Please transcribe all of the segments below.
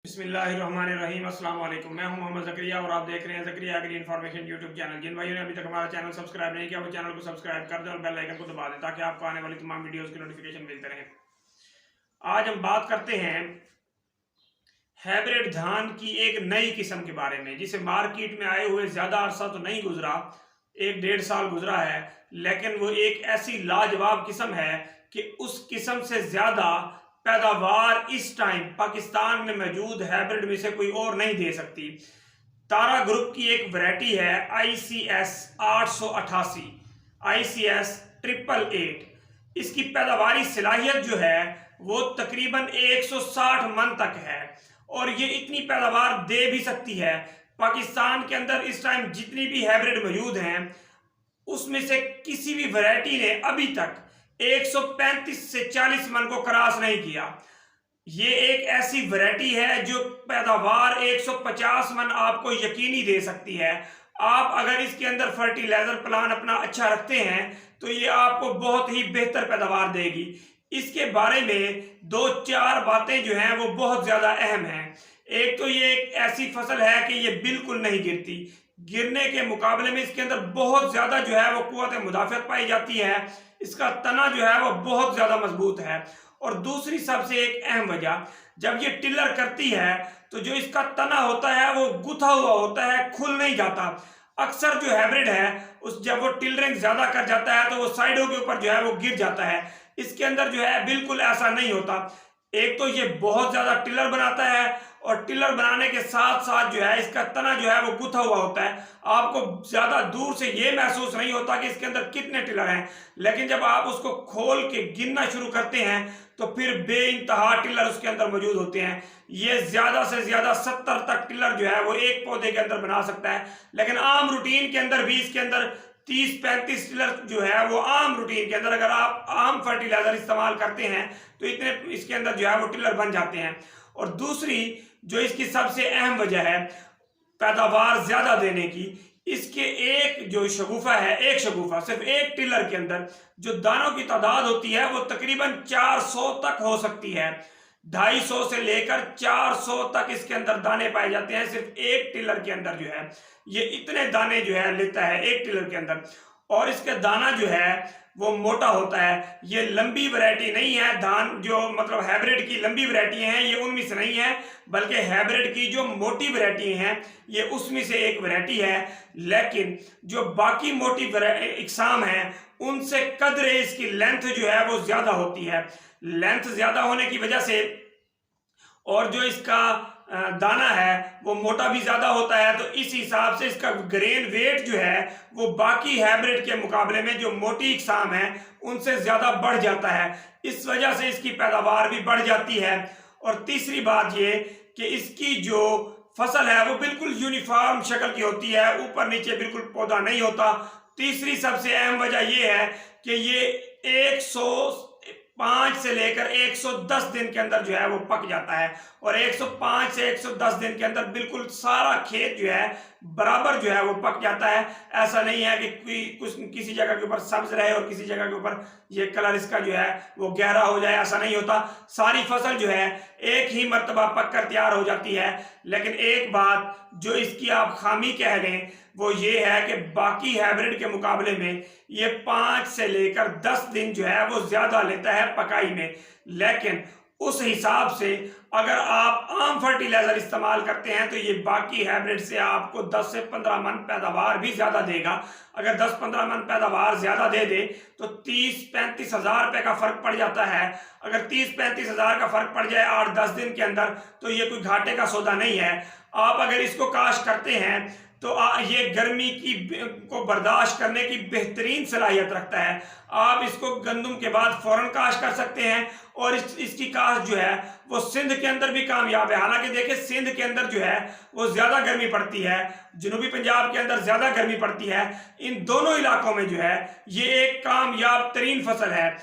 बिस्मिल्लाहिर्रहमानिर्रहीम। अस्सलाम वालेकुम। मैं हूं मोहम्मद ज़करिया और आप देख रहे हैं Zakaria agri information YouTube channel. जिन भाइयों ने अभी तक हमारा चैनल सब्सक्राइब नहीं किया वो चैनल को सब्सक्राइब कर दें और बेल आइकन को दबा दें ताकि आपको आने वाली तमाम वीडियोस की नोटिफिकेशन मिलते रहे। आज हम बात करते हैं हाइब्रिड धान की एक नई किस्म के बारे में जिसे मार्केट में आए हुए ज़्यादा अरसा तो नहीं गुजरा, 1-1.5 साल गुजरा है, लेकिन वो एक ऐसी लाजवाब किस्म है कि उस किस्म से ज़्यादा पैदावार इस टाइम पाकिस्तान में मौजूद हाइब्रिड में से कोई और नहीं दे सकती। तारा ग्रुप की एक वैरायटी है ICS 888, ICS 888। इसकी पैदावारी सलाहियत जो है वो तकरीबन 160 मन तक है और ये इतनी पैदावार दे भी सकती है। पाकिस्तान के अंदर इस टाइम जितनी भी हाइब्रिड मौजूद हैं उसमें से किसी भी वैरायटी ने अभी तक 135 से 40 मन को क्रॉस नहीं किया। ये एक ऐसी वैरायटी है जो पैदावार 150 मन आपको यकीनी दे सकती है। आप अगर इसके अंदर फर्टिलाइजर प्लान अपना अच्छा रखते हैं तो ये आपको बहुत ही बेहतर पैदावार देगी। इसके बारे में 2-4 बातें जो हैं वो बहुत ज़्यादा अहम हैं। एक तो ये एक ऐसी फसल है कि ये बिल्कुल नहीं गिरती, गिरने के मुकाबले में इसके अंदर बहुत ज़्यादा जो है वो कुव्वत मुदाफ़त पाई जाती है। इसका तना जो है वो बहुत ज़्यादा मजबूत है। और दूसरी सबसे एक अहम वजह, जब ये टिलर करती है तो जो इसका तना होता है वो गुथा हुआ होता है, खुल नहीं जाता। अक्सर जो हाइब्रिड है उस जब वो टिलरिंग ज़्यादा कर जाता है तो वो साइडों के ऊपर जो है वो गिर जाता है। इसके अंदर जो है बिल्कुल ऐसा नहीं होता। एक तो ये बहुत ज़्यादा टिलर बनाता है और टिलर बनाने के साथ साथ जो है इसका तना जो है वो गुथा हुआ होता है। आपको ज़्यादा दूर से ये महसूस नहीं होता कि इसके अंदर कितने टिलर हैं, लेकिन जब आप उसको खोल के गिनना शुरू करते हैं तो फिर बेइंतहा टिलर उसके अंदर मौजूद होते हैं। ये ज़्यादा से ज़्यादा 70 तक टिलर जो है वो एक पौधे के अंदर बना सकता है, लेकिन आम रूटीन के अंदर भी इसके अंदर 30-35 टिलर जो है वो आम रूटीन के अंदर अगर आप आम फर्टिलाइजर इस्तेमाल करते हैं तो इतने इसके अंदर जो है वो टिलर बन जाते हैं। और दूसरी जो इसकी सबसे अहम वजह है पैदावार ज्यादा देने की, इसके एक जो शगुफा है, एक शगुफा सिर्फ एक टिलर के अंदर जो दानों की तादाद होती है वो तकरीबन 400 तक हो सकती है। 250 से लेकर 400 तक इसके अंदर दाने पाए जाते हैं सिर्फ एक टिलर के अंदर। जो है ये इतने दाने जो है लेता है एक टिलर के अंदर और इसका दाना जो है वो मोटा होता है। ये लंबी वैरायटी नहीं है धान, जो मतलब हाइब्रिड की लंबी वैरायटी हैं ये उनमें से नहीं है, बल्कि हाइब्रिड की जो मोटी वैरायटी हैं ये उसमें से एक वैरायटी है। लेकिन जो बाकी मोटी इकसाम हैं उनसे कदरे इसकी लेंथ जो है वो ज्यादा होती है। लेंथ ज्यादा होने की वजह से और जो इसका दाना है वो मोटा भी ज्यादा होता है, तो इस हिसाब से इसका ग्रेन वेट जो है वो बाकी हाइब्रिड के मुकाबले में जो मोटी इकसाम है उनसे ज्यादा बढ़ जाता है। इस वजह से इसकी पैदावार भी बढ़ जाती है। और तीसरी बात ये कि इसकी जो फसल है वो बिल्कुल यूनिफॉर्म शक्ल की होती है, ऊपर नीचे बिल्कुल पौधा नहीं होता। तीसरी सबसे अहम वजह ये है कि ये 105 से लेकर 110 दिन के अंदर जो है वो पक जाता है और 105 से 110 दिन के अंदर बिल्कुल सारा खेत जो है बराबर जो है वो पक जाता है। ऐसा नहीं है कि कुछ किसी जगह के ऊपर सब्ज रहे और किसी जगह के ऊपर ये कलर इसका जो है वो गहरा हो जाए, ऐसा नहीं होता। सारी फसल जो है एक ही मर्तबा पक कर तैयार हो जाती है। लेकिन एक बात जो इसकी आप खामी कह लें वो ये है कि बाकी हाइब्रिड के मुकाबले में ये 5 से लेकर 10 दिन जो है वो ज्यादा लेता है पकाई में। लेकिन उस हिसाब से अगर आप आम फर्टिलाइजर इस्तेमाल करते हैं तो ये बाकी हाइब्रिड से आपको 10 से 15 मन पैदावार भी ज्यादा देगा। अगर 10-15 मन पैदावार ज्यादा दे दे तो 30-35 हजार रुपए का फर्क पड़ जाता है। अगर 30-35 हजार का फर्क पड़ जाए 8-10 दिन के अंदर तो ये कोई घाटे का सौदा नहीं है। आप अगर इसको काश्त करते हैं तो ये गर्मी की को बर्दाश्त करने की बेहतरीन सलाहियत रखता है। आप इसको गंदम के बाद फौरन काश्त कर सकते हैं और इसकी काश्त जो है वो सिंध के अंदर भी कामयाब है। हालांकि देखिए सिंध के अंदर जो है वो ज्यादा गर्मी पड़ती है, जनूबी पंजाब के अंदर ज्यादा गर्मी पड़ती है। इन दोनों इलाकों में जो है ये एक कामयाब तरीन फसल है।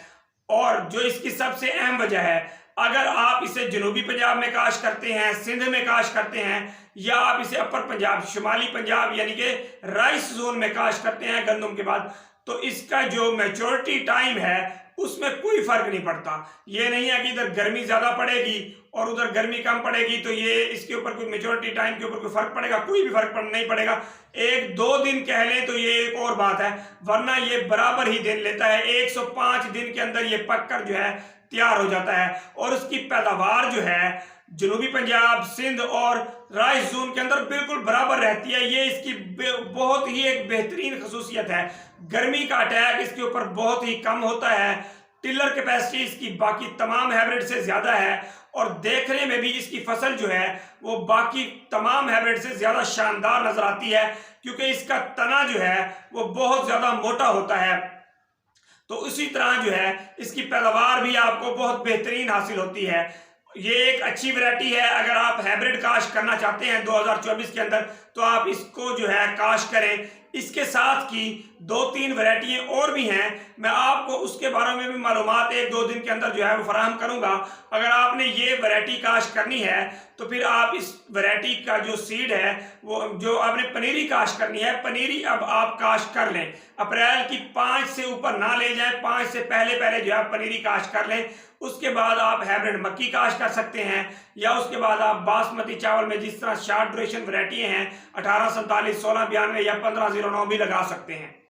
और जो इसकी सबसे अहम वजह है, अगर आप इसे जनूबी पंजाब में काश्त करते हैं, सिंध में काश्त करते हैं, या आप इसे अपर पंजाब, शुमाली पंजाब यानी कि राइस जोन में काश्त करते हैं गंदम के बाद, तो इसका जो मैच्योरिटी टाइम है उसमें कोई फर्क नहीं पड़ता। ये नहीं है कि इधर गर्मी ज्यादा पड़ेगी और उधर गर्मी कम पड़ेगी तो ये इसके ऊपर कोई मेच्योरिटी टाइम के ऊपर कोई फर्क पड़ेगा, कोई भी फर्क नहीं पड़ेगा। एक दो दिन कह लें तो ये एक और बात है, वरना ये बराबर ही दिन लेता है। 105 दिन के अंदर ये पककर जो है तैयार हो जाता है और उसकी पैदावार जो है जनूबी पंजाब, सिंध और राइस जोन के अंदर बिल्कुल बराबर रहती है। ये इसकी बहुत ही एक बेहतरीन खसूसियत है। गर्मी का अटैक इसके ऊपर बहुत ही कम होता है। टिलर कैपेसिटी इसकी बाकी तमाम हाइब्रिड से ज्यादा है और देखने में भी इसकी फसल जो है वो बाकी तमाम हाइब्रिड से ज्यादा शानदार नजर आती है, क्योंकि इसका तना जो है वो बहुत ज्यादा मोटा होता है। तो इसी तरह जो है इसकी पैदावार भी आपको बहुत बेहतरीन हासिल होती है। ये एक अच्छी वैरायटी है। अगर आप हाइब्रिड काश्त करना चाहते हैं 2024 के अंदर तो आप इसको जो है काश्त करें। इसके साथ की दो तीन वैरायटियां और भी हैं, मैं आपको उसके बारे में भी मालूमात एक दो दिन के अंदर जो है वो फराहम करूंगा। अगर आपने ये वैरायटी काश्त करनी है तो फिर आप इस वैरायटी का जो सीड है वो जो आपने पनीरी काश्त करनी है, पनीरी अब आप काश्त कर लें। अप्रैल की 5 से ऊपर ना ले जाएं, 5 से पहले पहले जो है पनीरी काश्त कर लें। उसके बाद आप हाइब्रिड मक्की काश्त कर सकते हैं या उसके बाद आप बासमती चावल में जिस तरह शॉर्ट ड्यूरेशन वैरायटी हैं 1847, 1692 या 1509 भी लगा सकते हैं।